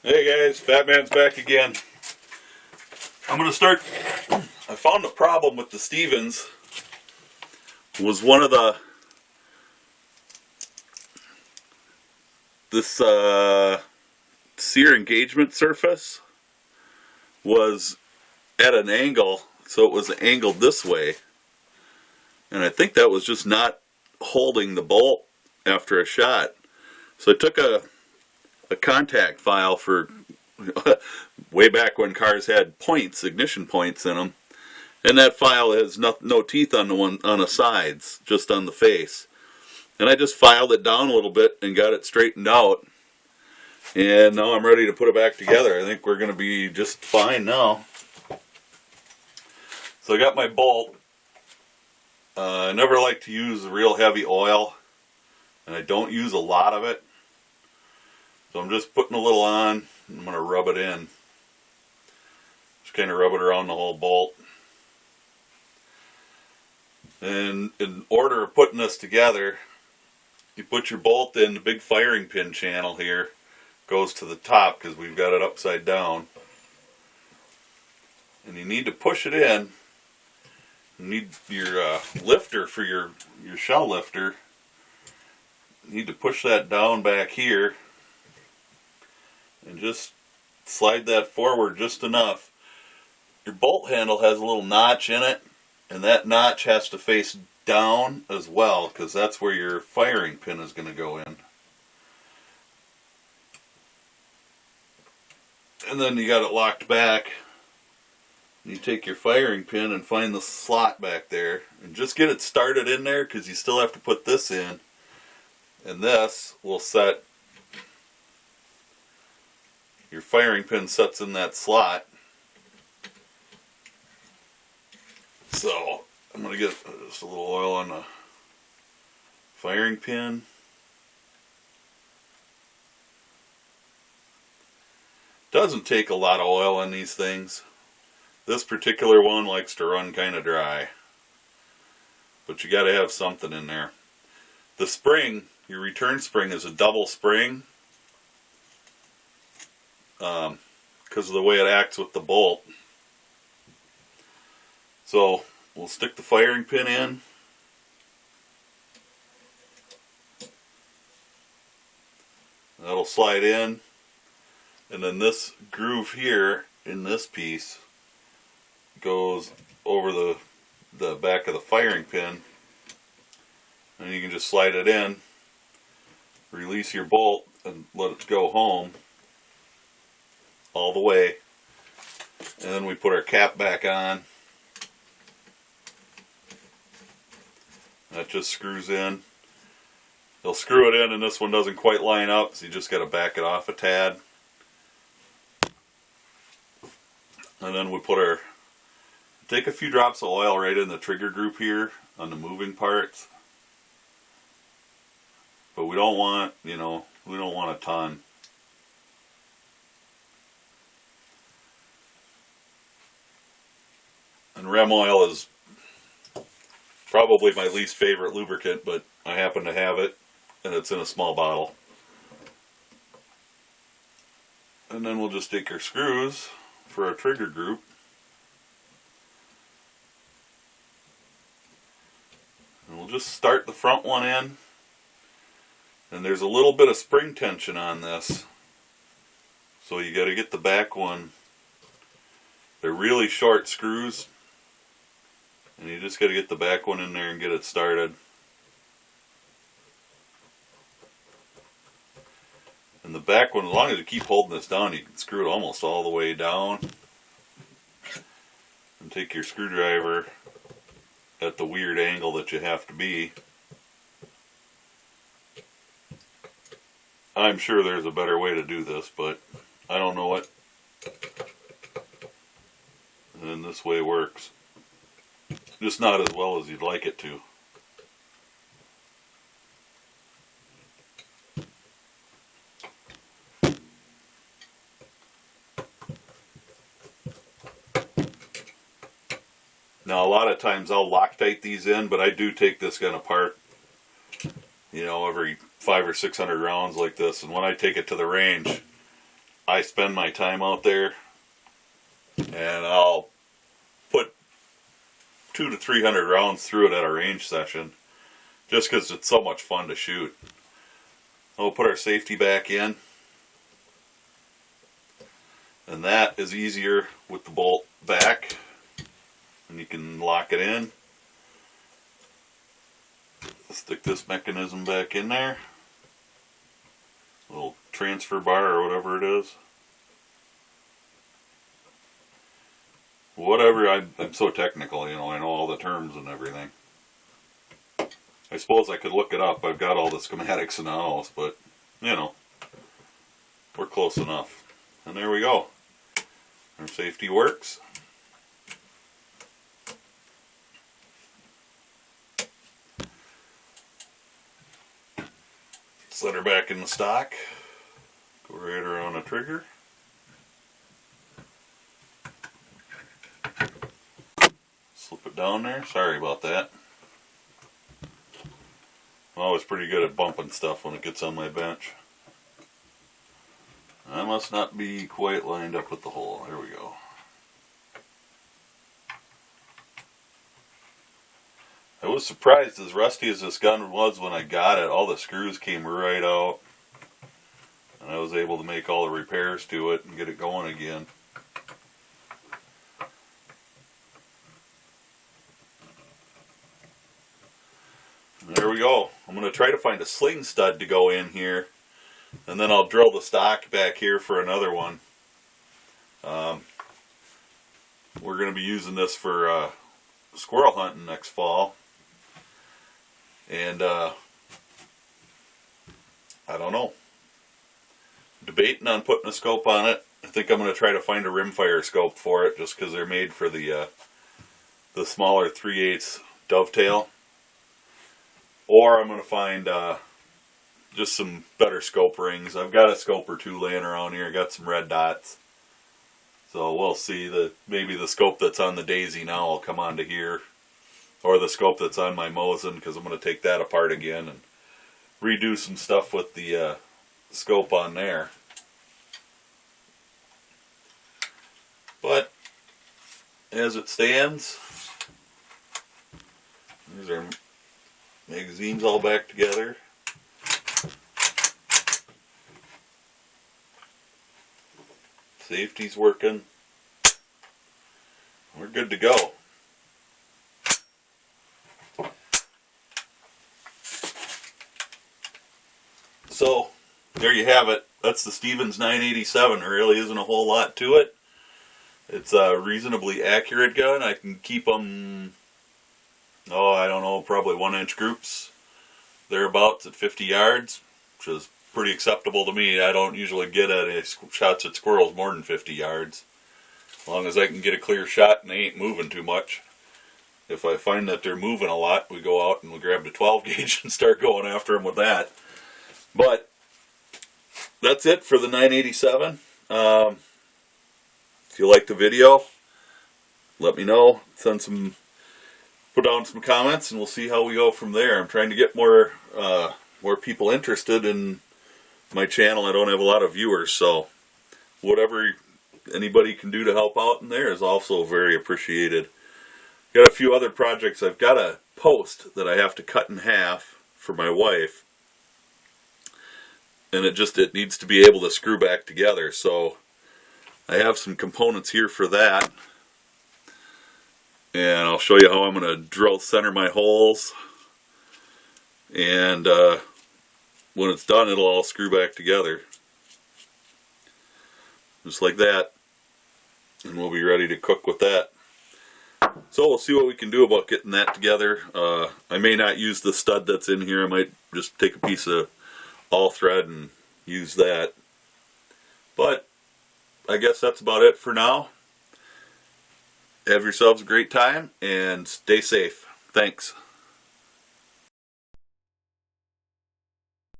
Hey guys, Fat Man's back again. I'm gonna start. I found the problem with the Stevens was one of this sear engagement surface was at an angle, so it was angled this way, and I think that was just not holding the bolt after a shot. So I took a contact file for way back when cars had points, ignition points in them, and that file has no teeth on the sides, just on the face. And I just filed it down a little bit and got it straightened out, and now I'm ready to put it back together. I think we're going to be just fine now. So I got my bolt. I never like to use real heavy oil, and I don't use a lot of it. So I'm just putting a little on, and I'm going to rub it in. Just kind of rub it around the whole bolt. And in order of putting this together, you put your bolt in, the big firing pin channel here goes to the top because we've got it upside down. And you need to push it in. You need your lifter for your shell lifter. You need to push that down back here. And just slide that forward just enough. Your bolt handle has a little notch in it, and that notch has to face down as well, because that's where your firing pin is going to go in. And then you got it locked back. You take your firing pin and find the slot back there, and just get it started in there, because you still have to put this in. And this will set. Your firing pin sets in that slot. So I'm going to get just a little oil on the firing pin. Doesn't take a lot of oil on these things. This particular one likes to run kind of dry. But you got to have something in there. The spring, your return spring, is a double spring. Because of the way it acts with the bolt. So we'll stick the firing pin in. That'll slide in. And then this groove here in this piece goes over the back of the firing pin. And you can just slide it in, release your bolt, and let it go home all the way. And then we put our cap back on. That just screws in. They'll screw it in, and this one doesn't quite line up, so you just got to back it off a tad. And then we take a few drops of oil right in the trigger group here on the moving parts. But we don't want, we don't want a ton. And Rem oil is probably my least favorite lubricant, but I happen to have it, and it's in a small bottle. And then we'll just take our screws for our trigger group. And we'll just start the front one in. And there's a little bit of spring tension on this. So you got to get the back one. They're really short screws. And you just got to get the back one in there and get it started. And the back one, as long as you keep holding this down, you can screw it almost all the way down. And take your screwdriver at the weird angle that you have to be. I'm sure there's a better way to do this, but I don't know it. And then this way works. Just not as well as you'd like it to. Now a lot of times I'll Loctite these in, but I do take this gun apart, every 500 or 600 rounds like this. And when I take it to the range, I spend my time out there, and I'll put 200 to 300 rounds through it at a range session, just because it's so much fun to shoot. We'll put our safety back in, and that is easier with the bolt back, and you can lock it in. Stick this mechanism back in there, little transfer bar or whatever it is. Whatever, I'm so technical, you know, I know all the terms and everything. I suppose I could look it up. I've got all the schematics in the house, but, you know, we're close enough. And there we go. Our safety works. Set her back in the stock. Go right around the trigger. Slip it down there. Sorry about that. I'm always pretty good at bumping stuff when it gets on my bench. I must not be quite lined up with the hole. There we go. I was surprised, as rusty as this gun was when I got it, all the screws came right out. And I was able to make all the repairs to it and get it going again. There we go. I'm going to try to find a sling stud to go in here, and then I'll drill the stock back here for another one. We're going to be using this for squirrel hunting next fall, and I don't know. Debating on putting a scope on it. I think I'm going to try to find a rimfire scope for it, just because they're made for the smaller 3/8 dovetail. Or I'm going to find just some better scope rings. I've got a scope or two laying around here. Got some red dots. So we'll see. Maybe the scope that's on the Daisy now will come onto here. Or the scope that's on my Mosin, because I'm going to take that apart again and redo some stuff with the scope on there. But as it stands, these are magazines all back together. Safety's working. We're good to go. So, there you have it. That's the Stevens987. There really isn't a whole lot to it. It's a reasonably accurate gun. I can keep them, I don't know, probably 1-inch groups thereabouts at 50 yards, which is pretty acceptable to me. I don't usually get any shots at squirrels more than 50 yards. As long as I can get a clear shot and they ain't moving too much. If I find that they're moving a lot, we go out and we grab the 12 gauge and start going after them with that. But that's it for the 987. If you like the video, let me know. Put down some comments, and we'll see how we go from there. I'm trying to get more people interested in my channel. I don't have a lot of viewers, so whatever anybody can do to help out in there is also very appreciated. Got a few other projects. I've got a post that I have to cut in half for my wife, and it needs to be able to screw back together. So I have some components here for that. And I'll show you how I'm going to center my holes. And when it's done, it'll all screw back together. Just like that. And we'll be ready to cook with that. So we'll see what we can do about getting that together. I may not use the stud that's in here. I might just take a piece of all thread and use that. But I guess that's about it for now. Have yourselves a great time and stay safe. Thanks.